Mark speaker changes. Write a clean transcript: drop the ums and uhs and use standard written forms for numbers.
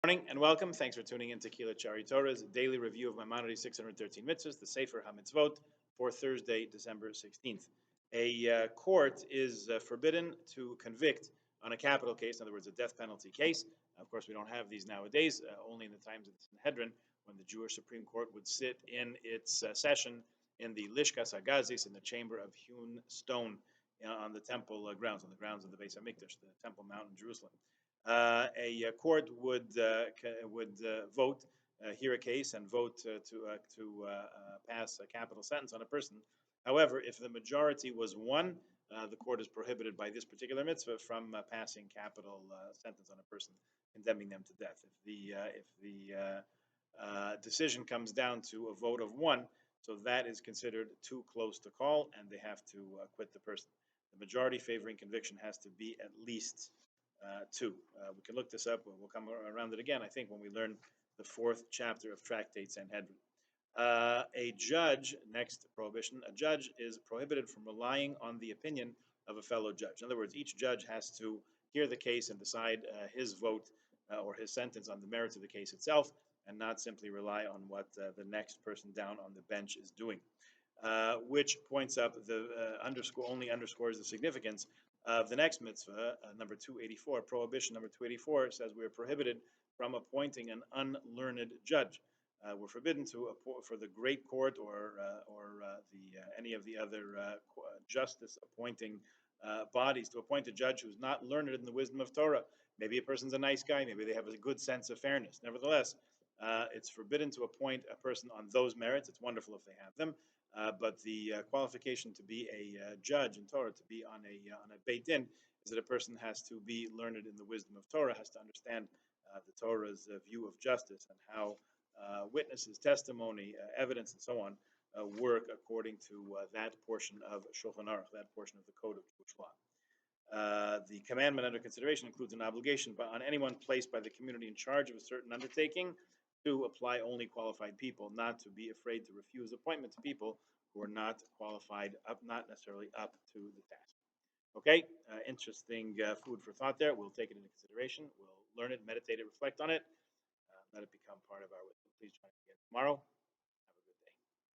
Speaker 1: Morning and welcome. Thanks for tuning in to Kila Chari Torah's daily review of Maimonides' 613 mitzvahs, the Sefer HaMitzvot, for Thursday, December 16th. A court is forbidden to convict on a capital case, in other words, a death penalty case. Of course, we don't have these nowadays, only in the times of the Sanhedrin, when the Jewish Supreme Court would sit in its session in the Lishkas Hagazis, in the chamber of hewn stone on the temple grounds, on the grounds of the Beis HaMikdash, the Temple Mount in Jerusalem. A court would vote, hear a case, and vote to pass a capital sentence on a person. However, if the majority was one, the court is prohibited by this particular mitzvah from passing capital sentence on a person, condemning them to death. If the decision comes down to a vote of one, so that is considered too close to call, and they have to quit the person. The majority favoring conviction has to be at least two. We can look this up. We'll come around it again, I think, when we learn the fourth chapter of Tractate Sanhedrin. A judge, next prohibition, a judge is prohibited from relying on the opinion of a fellow judge. In other words, each judge has to hear the case and decide his vote or his sentence on the merits of the case itself, and not simply rely on what the next person down on the bench is doing. Which points up only underscores the significance of the next mitzvah, number 284, prohibition number 284 says we are prohibited from appointing an unlearned judge. We're forbidden for the great court or any of the other justice appointing bodies to appoint a judge who's not learned in the wisdom of Torah. Maybe a person's a nice guy, maybe they have a good sense of fairness. Nevertheless, it's forbidden to appoint a person on those merits. It's wonderful if they have them. But the qualification to be a judge in Torah, to be on a Beit Din, is that a person has to be learned in the wisdom of Torah, has to understand the Torah's view of justice and how witnesses, testimony, evidence, and so on work according to that portion of Shulchan Aruch, that portion of the code of Jewish law. The commandment under consideration includes an obligation on anyone placed by the community in charge of a certain undertaking to apply only qualified people, not to be afraid to refuse appointment to people who are not qualified, not necessarily up to the task. Okay, interesting food for thought there. We'll take it into consideration. We'll learn it, meditate it, reflect on it, let it become part of our wisdom. Please join me again tomorrow.